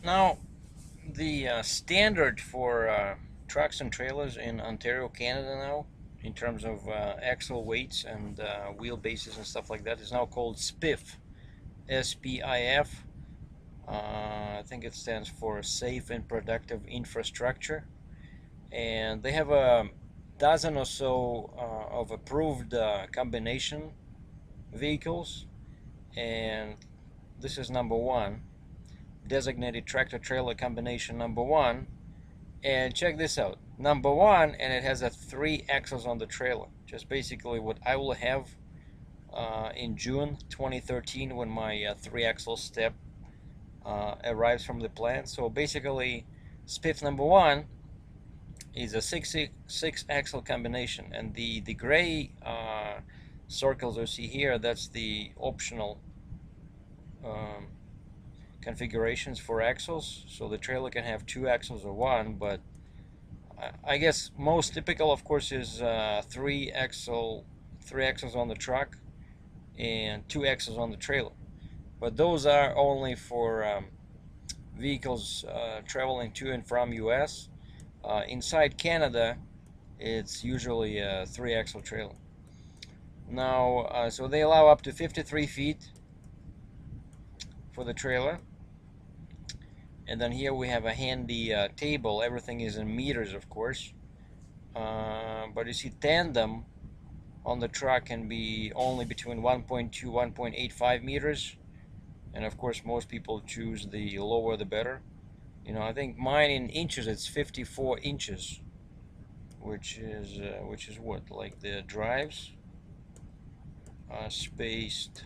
Now, the standard for trucks and trailers in Ontario, Canada now, in terms of axle weights and wheelbases and stuff like that, is now called S.P.I.F. S.P.I.F. I think it stands for Safe and Productive Infrastructure. And they have a dozen or so of approved combination vehicles. And this is number one, designated tractor trailer combination number one. And check this out, number one, and it has a 3 axles on the trailer, just basically what I will have in June 2013 when my 3 axle step arrives from the plant. So basically, S.P.I.F number one is a six axle combination, and the gray circles you see here, that's the optional configurations for axles. So the trailer can have 2 axles or 1, but I guess most typical, of course, is 3 axles on the truck and 2 axles on the trailer. But those are only for vehicles traveling to and from US. Inside Canada, it's usually a 3 axle trailer. Now, so they allow up to 53 feet for the trailer. And then here we have a handy table. Everything is in meters, of course. But you see, tandem on the truck can be only between 1.2 1.85 meters. And of course, most people choose the lower the better. You know, I think mine in inches, it's 54 inches, which is what, like the drives spaced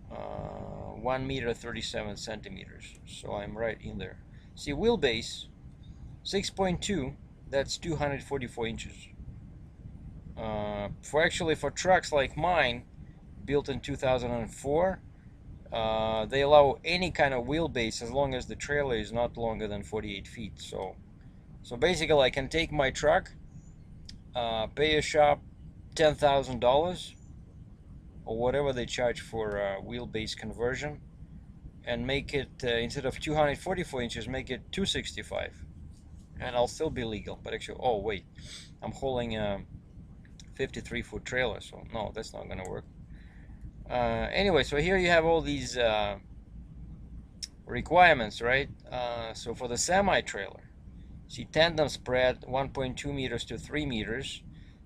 1 meter 37 centimeters. So I'm right in there. See, wheelbase 6.2, that's 244 inches. For trucks like mine, built in 2004, they allow any kind of wheelbase as long as the trailer is not longer than 48 feet. So basically, I can take my truck, pay a shop $10,000 or whatever they charge for wheelbase conversion, and make it instead of 244 inches, make it 265, and I'll still be legal. But actually, oh wait, I'm hauling a 53-foot trailer, so no, that's not gonna work. Anyway, so here you have all these requirements, right? So for the semi-trailer, see, tandem spread 1.2 meters to 3 meters.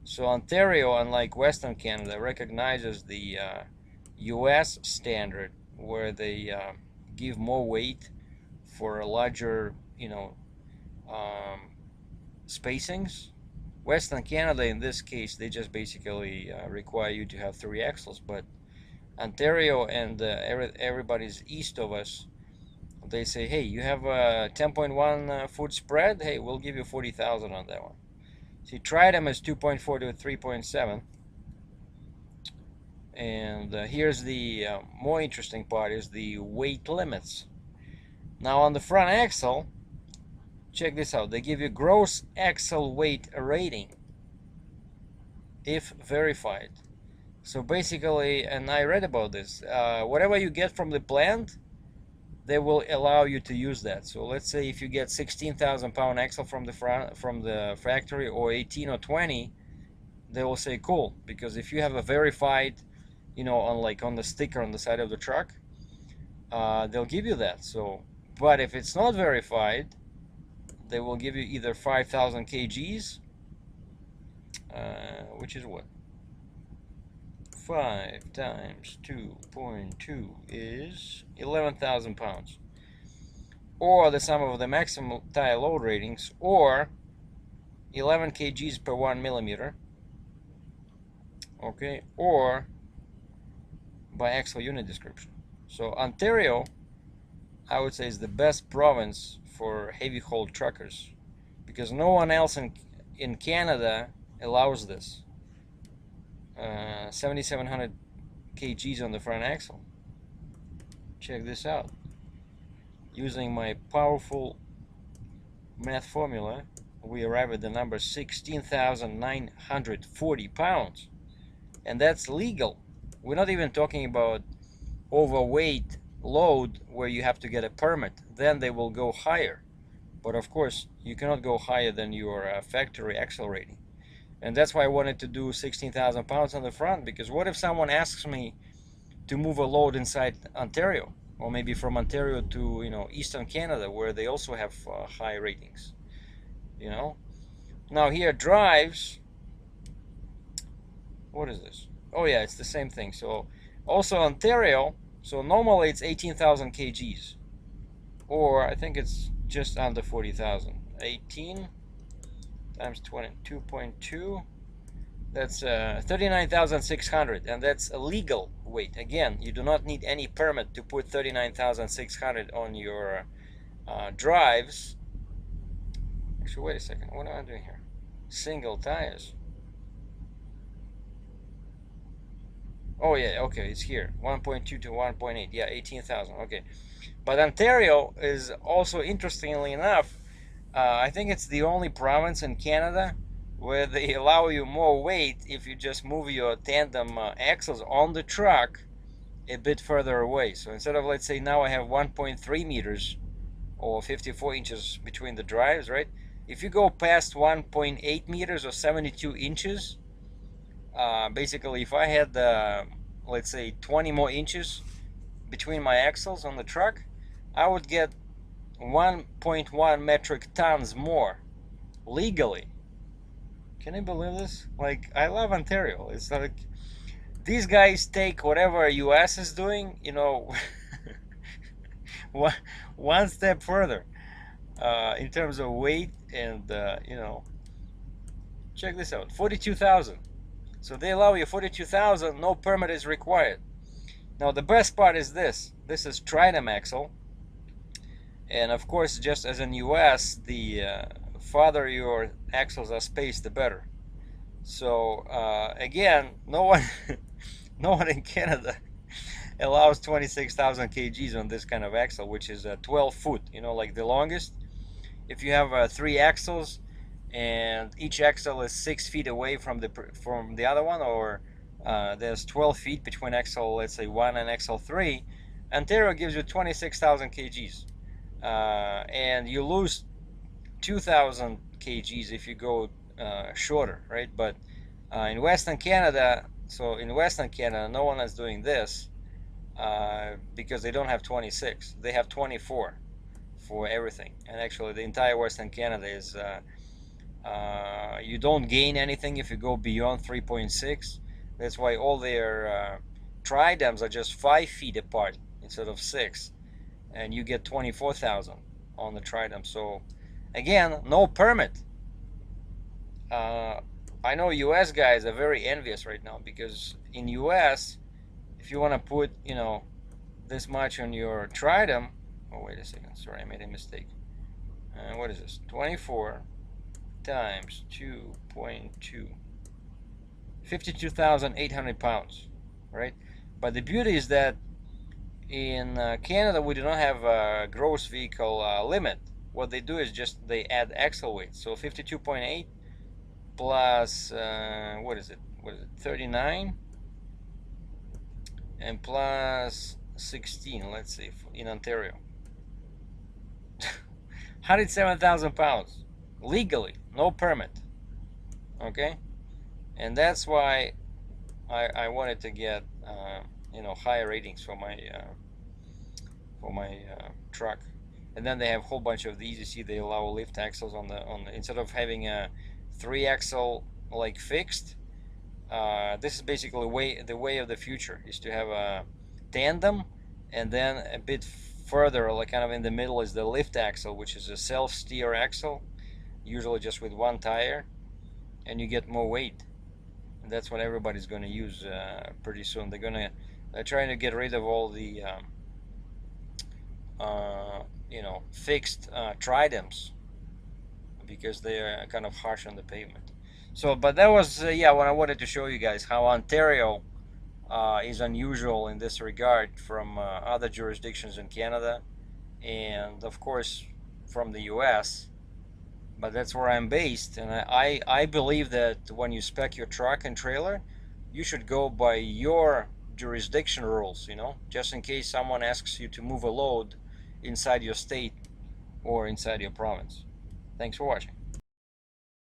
So Ontario, unlike Western Canada, recognizes the US standard, where they give more weight for a larger, spacings. Western Canada, in this case, they just basically require you to have 3 axles, but Ontario and everybody's east of us, they say, hey, you have a 10.1 foot spread, hey, we'll give you 40,000 on that one. See, Tridem is 2.4 to 3.7. And here's the more interesting part, is the weight limits. Now on the front axle, check this out, they give you gross axle weight rating if verified. So basically, and I read about this, whatever you get from the plant, they will allow you to use that. So let's say if you get 16,000 pound axle from the factory, or 18 or 20, they will say cool, because if you have a verified, on the sticker on the side of the truck, they'll give you that. So, but if it's not verified, they will give you either 5,000 kgs, which is what? 5 times 2.2 is 11,000 pounds, or the sum of the maximum tire load ratings, or 11 kgs per 1 millimeter, okay, or by axle unit description. So Ontario, I would say, is the best province for heavy haul truckers, because no one else in Canada allows this. 7,700 kgs on the front axle. Check this out. Using my powerful math formula, we arrive at the number 16,940 pounds. And that's legal. We're not even talking about overweight load where you have to get a permit, then they will go higher. But of course, you cannot go higher than your factory axle rating. And that's why I wanted to do 16,000 pounds on the front, because what if someone asks me to move a load inside Ontario, or maybe from Ontario to, you know, Eastern Canada, where they also have high ratings, you know? Now here drives, what is this? Oh yeah, it's the same thing. So also Ontario, so normally it's 18,000 kgs, or I think it's just under 40,000. 18 times 22.2, that's 39,600, and that's a legal weight. Again, you do not need any permit to put 39,600 on your drives. Actually, wait a second, what am I doing here? Single tires. Oh yeah, okay, it's here. 1.2 to 1.8. Yeah, 18,000. Okay. But Ontario is also, interestingly enough, I think it's the only province in Canada where they allow you more weight if you just move your tandem axles on the truck a bit further away. So instead of, let's say now I have 1.3 meters or 54 inches between the drives, right? If you go past 1.8 meters or 72 inches, basically if I had let's say 20 more inches between my axles on the truck, I would get 1.1 metric tons more legally. Can you believe this? Like, I love Ontario. It's like these guys take whatever US is doing, you know, one step further in terms of weight and, you know, check this out, 42,000. So they allow you 42,000, no permit is required. Now the best part is this is tridem axle, and of course, just as in US, the farther your axles are spaced, the better. So again, no one no one in Canada allows 26,000 kgs on this kind of axle, which is 12 foot, you know, like the longest. If you have 3 axles and each axle is 6 feet away from the other one, or there's 12 feet between axle, let's say 1 and axle 3, Ontario gives you 26,000 kgs, and you lose 2,000 kgs if you go shorter, right? But in Western Canada, no one is doing this because they don't have 26, they have 24 for everything. And actually the entire Western Canada is you don't gain anything if you go beyond 3.6. That's why all their tridems are just 5 feet apart instead of 6, and you get 24,000 on the tridem. So again, no permit. I know US guys are very envious right now, because in US, if you want to put, you know, this much on your tridem, oh wait a second, sorry, I made a mistake. What is this? 24 times 2.2, 52,800 pounds, right? But the beauty is that in Canada we do not have a gross vehicle limit. What they do is just they add axle weight. So 52.8 plus what is it 39, and plus 16, let's say, in Ontario. 107,000 pounds legally, no permit. Okay, and that's why I wanted to get you know, higher ratings for my truck. And then they have a whole bunch of these. You see, they allow lift axles on the instead of having a 3-axle like fixed. This is basically the way of the future, is to have a tandem, and then a bit further, like kind of in the middle, is the lift axle, which is a self-steer axle, usually just with 1 tire, and you get more weight. And that's what everybody's going to use pretty soon. They're trying to get rid of all the you know, fixed tridems, because they are kind of harsh on the pavement. So, but that was yeah, what I wanted to show you guys, how Ontario is unusual in this regard from other jurisdictions in Canada, and of course from the US. But that's where I'm based, and I believe that when you spec your truck and trailer, you should go by your jurisdiction rules, you know, just in case someone asks you to move a load inside your state or inside your province. Thanks for watching.